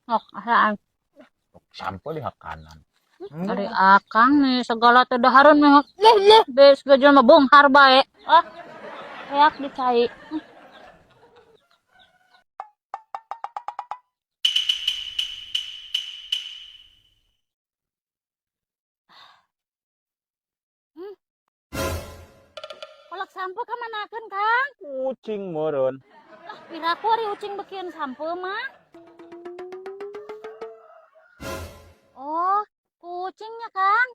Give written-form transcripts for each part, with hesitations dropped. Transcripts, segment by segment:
Oh, asaan? Sampo di hak kanan. Dari akang nih segala teh dahareun mah. Leh beus gajul mah bonghar bae. Ah, reak dicai. Hmm, kolak sampo ka manakeun, Kang? Kucing meureun. Lah, piraku ari ucing beukeun sampo mah. Oh, kucingnya, Kang.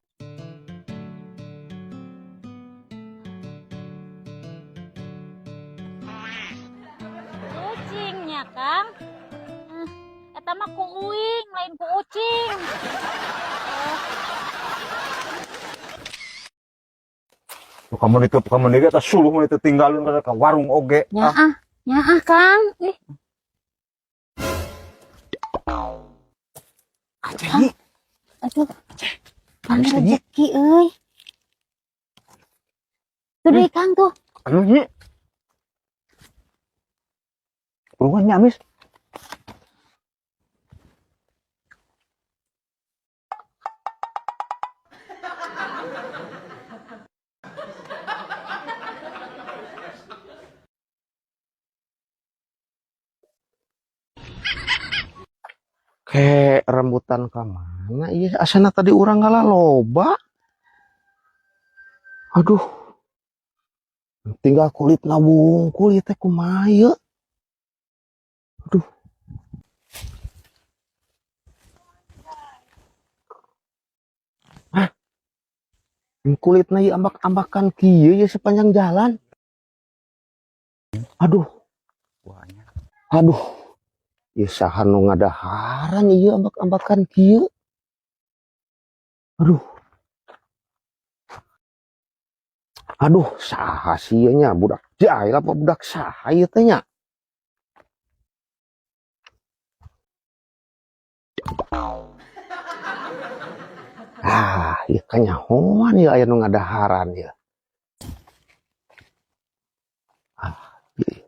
Kucingnya, Kang. Eh, eta mah ku uing, lain ku ucing. Kamu itu atas suluh itu tinggalin ke warung oge. Nyaah, Kang. Ih, Aceh, aduh, mana Habis, Nyi. rezeki euy. Tuh deui, Kang tuh. Aduh, Nyi. Buruan nyamis. Kayak rambutan ka mana? Iya, asana tadi urang ngalah loba. Aduh, tinggal kulit nabungkul ieu teh kumaha ieu? Aduh. Hah, kulitna ieu ambak-ambakan kieu ya sepanjang jalan. Aduh, aduh. Ieu saha nu ngadaharan ieu ambak-ambakan kieu? Aduh. Aduh, saha sih ieu nya? Budak jahil apa budak saha ieu teh nya? Ah, ieu kan nyahoan ieu aya nu ngadaharan ieu. Ah, ieu.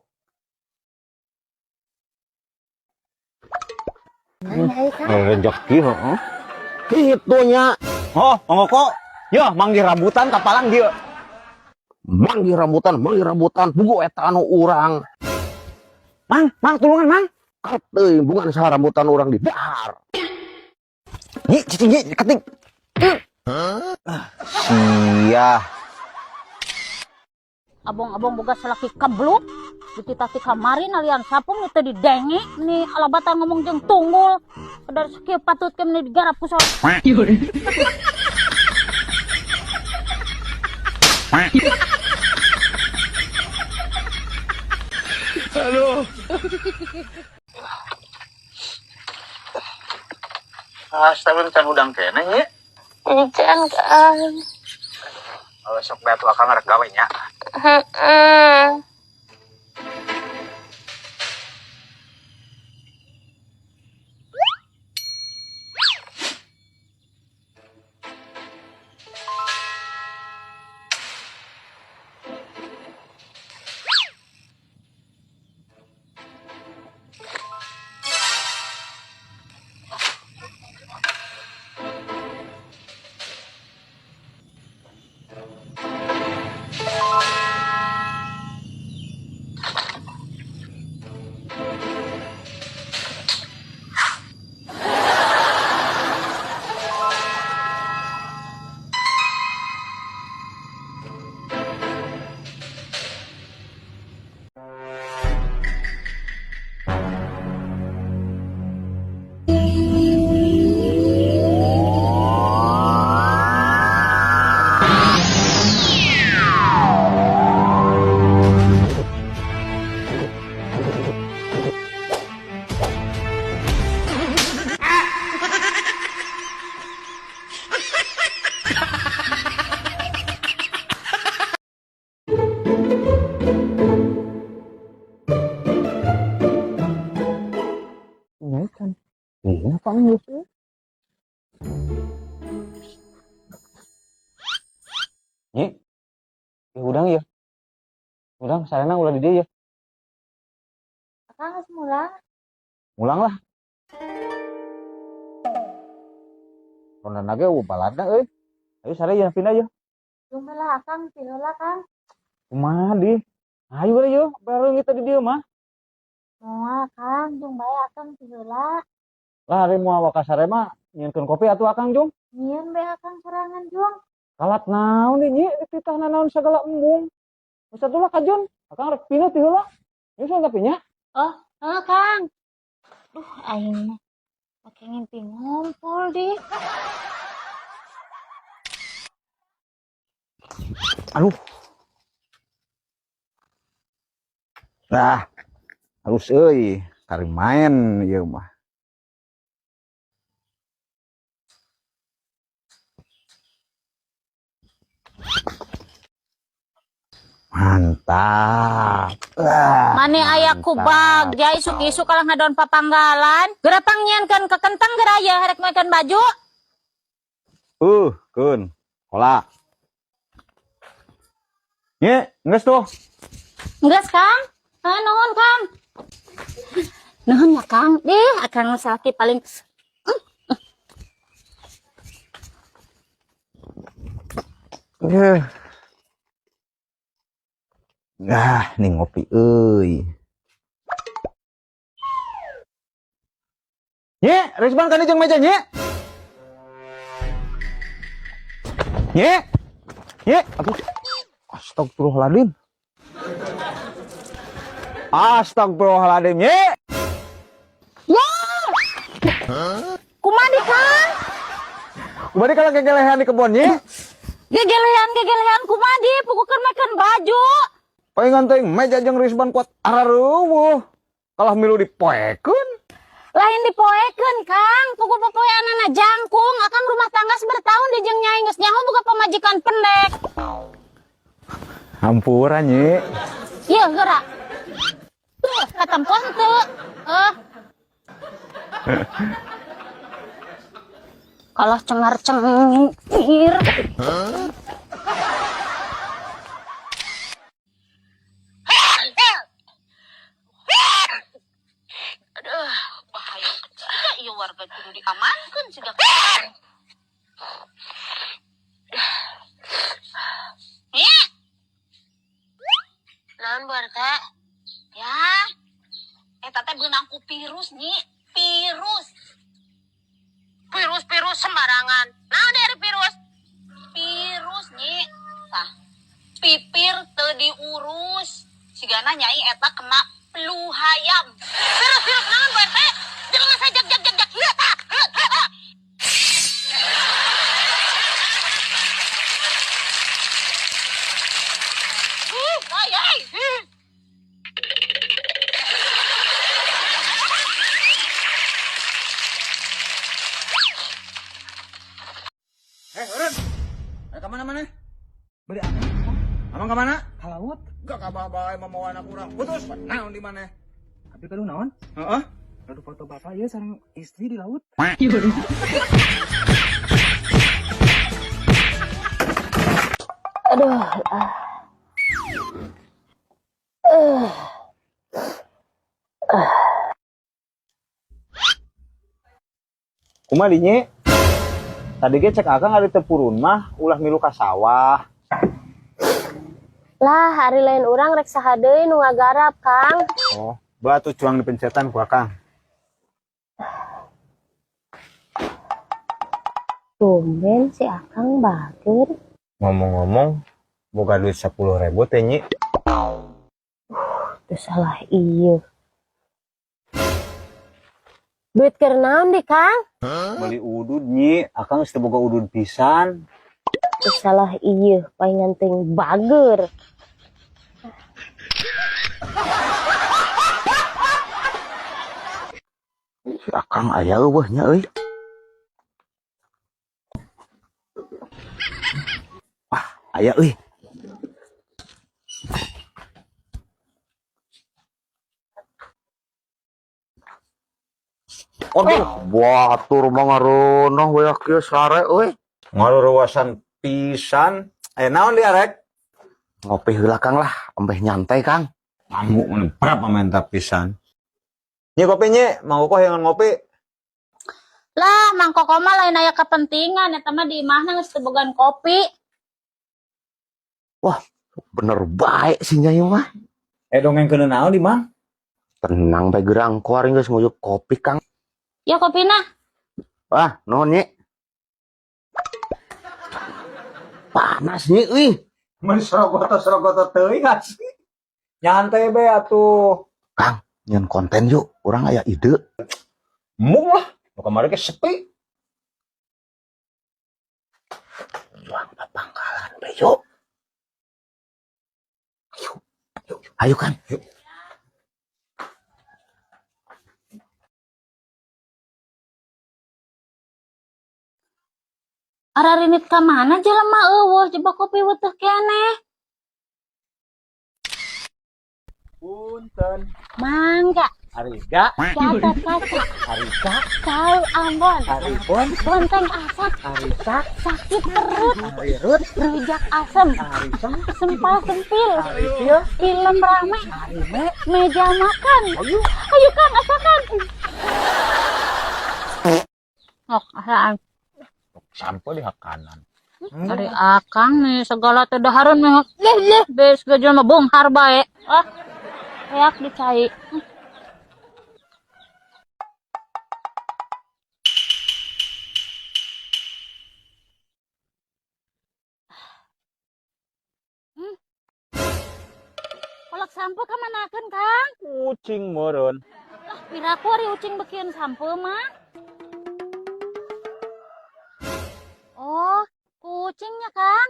Rezeki heeh. Kitu nya. Oh, ngoko. Yo, manggih rambutan kapalang dieu. Manggih rambutan, pugu eta anu urang. Mang, tulungan, Mang. Kateuy bungan saha rambutan urang di dahar. Nyi, cicing nyi, keting. Sia. Abong-abong boga salaki kabluk. Dititah ti kamari nalian sapung nu teu didenge ni alabatan ngomong jeung tunggul. Dari sakieu patutkeun meni digarap ku soal. Aduh. Astaga, can udang kene nya. Encan kan. Sok batu akang rek gawe nya. Heeh. Ini kan. Ini apa enggak? Nyi, udang ya. Udang sarana ulah di dieu ya. Akang geus mulang. Mulang lah. Ronda nage balada euy. Ayo sare yang pindah yeuh. Jeung bala akang ti heula Kang. Kumaha di? Ayo we yeuh, baru kita di dieu mah. Moal Kang, jeung bae akang ti heula. Lah hari moal ka sare mah nyieunkeun kopi atuh akang Jung. Nyieun bae akang sorangan Jung. Kalat naon di nyi dititahna naon sagala embung. Usah tuh lah kajon, akang rek pindah ti heula. Nyusul tapi nya. Oh, Kang. Duh, aing mah make ngimpi ngompol di. Aduh. Nah, halus euy, kari main ieu mah. Mantap. Mane aya kubag, jai isuk-isuk kalah ngadon papanggalan. Gerapang nyiankeun ke kentang geraya harek makan baju. Keun. Kola. Nye, geus tuh. Enggeus Kang. Nuhun Kang. Nuhun ya Kang. Akang sakit paling Nah, nih ngopi euy. Nye, Rizban kan jeung meja nye. Nye. Nye, aduh. Astagfirullahaladzim. Astagfirullahaladzim, nye. ya. Kumadi Kang? Kumadi kalau gegelehan di kebun nye. Gegelehan kumadi pugukeun makan baju. Palingan teuing meja jeung Rizban kuat araruwuh. Kalah milu dipoekeun. Lain dipoekeun Kang, pugu popoeanana jangkung, akang rumah tangga sebertahun di jeung nyai geus nyaho boga pamajikan pendek. Hampura nye. Ieu geura. Katempo henteu. Kalah cengar-cengir. Aduh, bahaya kecil ya warga kudu diamankan sudah. Nih. Naon warga? Ya. Teh beunang ku virus nih, virus. Virus sembarangan. Naon dari virus? Virus nih. Tah. Pipir teu diurus. Sigana nyai eta kena flu hayam. Virus naon bae teh? Jelema saya jag ieu tah. Ayai. Urun. Ke mana-mana? Beli apa? Amang ke mana? Ka laut. Gak kabah-bae mamawa anak urang. Putus. Naon di mana? Tapi kalau naon? Heeh. Lalu foto bapak ya sareng istri di laut. Aduh. Kumaha di nye? Tadi ge cek akang ari teu purun mah ulah milu ka sawah. Lah, hari lain orang rek saha deui nu ngagarap, Kang. Oh, batu cuang dipencetan ku akang. Tumben si Akang bager. Ngomong-ngomong, boga duit 10.000 teh nyi. Teu salah ieu. Duit keur naon di, Kang? Beli udud nyi, akang geus teu boga udud pisan. Teu salah ieu, palingan teuing bager. Si akang aya eueuh nya euy. Wah, aya euy. Aduh, batur mah ngareunah we kieu sare euy. Ngaruruasan pisan. Naon dia rek? Ngopi heula Kang lah, embeh nyantai Kang. Kamu berapa mantap pisan. Nya kopi nya, mau kok yang ngopi? Lah, Mang Koko mah lain aya kepentingan, eta mah di imahna geus teu bogan kopi. Bener baik sih Nyai mah. Dongeng kena naon di mang? Tenang bae gerang kuaring geus nguyuk kopi Kang. Ya kopina. Ah, naon Nyi? Panas Nyi euy. Mun serogoto teuing asli. Nyantai be atuh. Kang, nyeun konten yuk, urang aya ide. Mung lah. Nu kamari ge sepi. Juang papangkalan be yuk. Ayo Kang, yuk. Ararinit ka mana jelema eueuh jebak kopi weteh keneh. Punten. Mangga, Ariga. catat kaca, Arika. saul Ambon, Aripon. bonteng asap, Arisak. sakit perut, Arirut. rujak asem, Arisang. sempal sempil, Aripil. film rame, Arime. meja makan. Ayo. Ayo Kang, asakan. Oh, asaan. Sampai di hak kanan. Dari akang nih segala teh dahareun mah leh beus gajul mah bonghar bae. Ah, reak dicai. Kolak sampo ka manakeun Kang? Kucing meureun. Lah piraku ari ucing beukeun sampo mah. Oh, kucingnya Kang.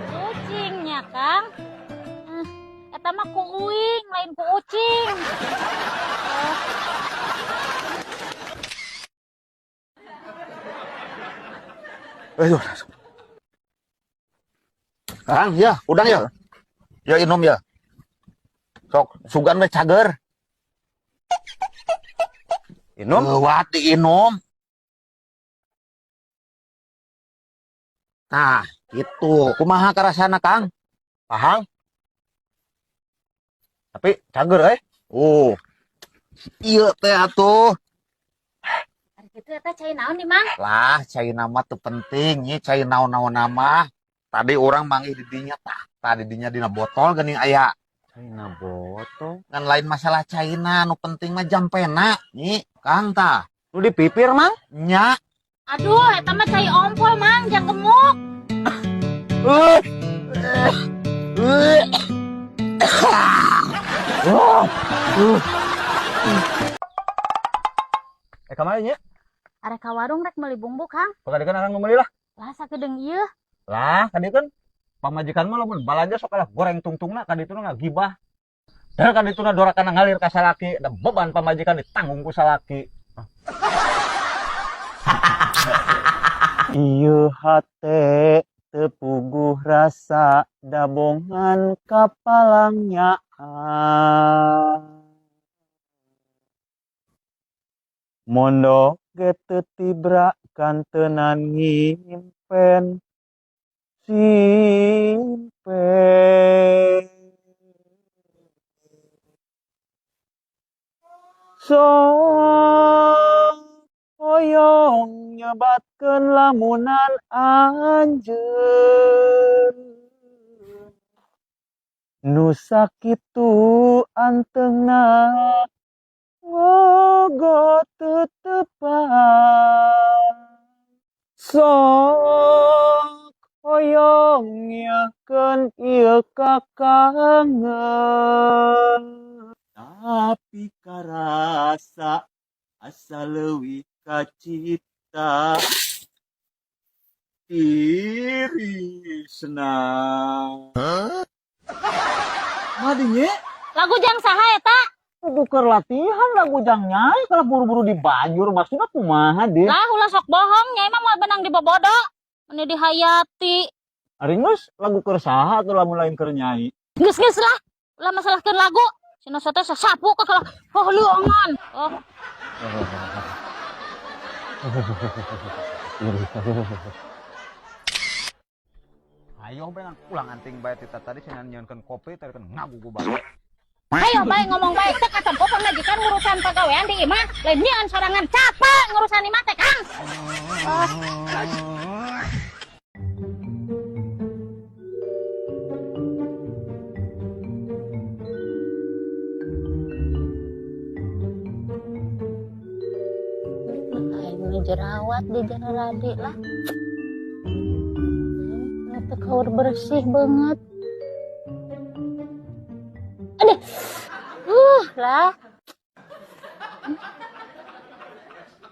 Kucingnya Kang. Eta mah ku uing, lain ku ucing. Ayo. Kang, ya, udang ya. Ya inom ya. Sok sugan we cager. Inum. Lewat diinum. Nah, gitu. Kumaha karasana Kang? Pahang. Tapi cager Oh. Iya teh atuh. Ari kitu eta cai naon di Mang? Lah, cai nama tuh penting, nya cai naon-naon nama. Tadi orang manggih di dinya tah. Tadi dinya dina botol geuning aya. Caina botol. Ngan lain masalah caina, nu penting mah jampena, nyi. Kang tah. Lu dipipir, Mang? Nya. Aduh, eta mah cai ompol Mang, jang gemuk. Kamari nya? Arek ka warung rek meuli bumbu Kang. Pakadekan arang meuli lah. Lah sakedeung ieu. Lah, kadikeun pamajikan mah lamun balanja sok kalah goreng tungtungna kadituna ngagibah. Dan kadituna dorakan ngalir ka salaki, da beban pamajikan ditanggung ku salaki. Ieu hate tepuguh rasa dabongan kapalangnya. Mondo ge tibra kantenan ngimpen simpen sok hoyong nyebatkeun lamunan anjeun nu sakitu anteungna ngogo tetepan sok hoyong nyakeun ieu kakangen tapi karasa asa leuwih ka cita irisna madinya Lagu jang saha eta? kudu keur latihan lagu jang nyai kalau buru-buru di banjur maksudna kumaha deh. Lah ulah sok bohong, nyai mah moal benang di bobodo. Meni dihayati. Ari geus lagu keur saha atuh lamun lain keur nyai. Geus lah. Ulah masalahkeun lagu. Cenah teh sasapu ka kalah heuleungan. Oh. Ayo bae ulang anting bae tita tadi cenah nyeunkeun kopi tadi kan ngagu ku bae. Ayo baik ngomong baik teh katempo pamajikan ngurusan pagawean di imah lain nyeun sorangan capek ngurusan imah teh Kang. Aing jerawat di Janaradi lah. Itu kaur bersih banget. Aduh. Lah.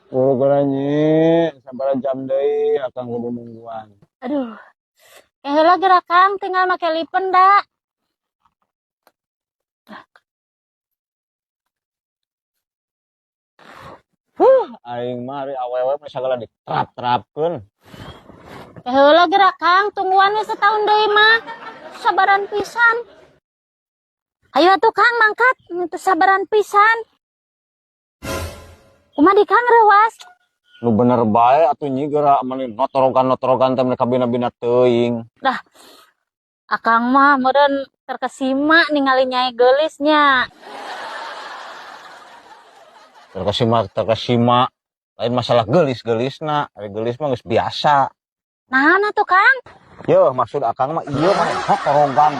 Gara-gara nyi, sabar jam deui akang kudu nungguan. Aduh. Heula gerak Kang tinggal make lipen da. Aing mah ari awewe mah sagala diterap-terapkeun. Heula gerak Kang tungguan we setahun deui mah. Sabaran pisan. Ayo atuh Kang mangkat, itu sabaran pisan. Kumaha di Kang rewas? Nu bener bae atuh nyi geura mani notorogan-notorogan teh mereka bina-bina teuing. Dah. Akang mah meureun terkesima ningali Nyai geulisnya. Terkesima. Lain masalah geulis-geulisna, ari geulis mah geus biasa. Nahan atuh Kang? Yo, maksud akang mah ieu mah notorogan.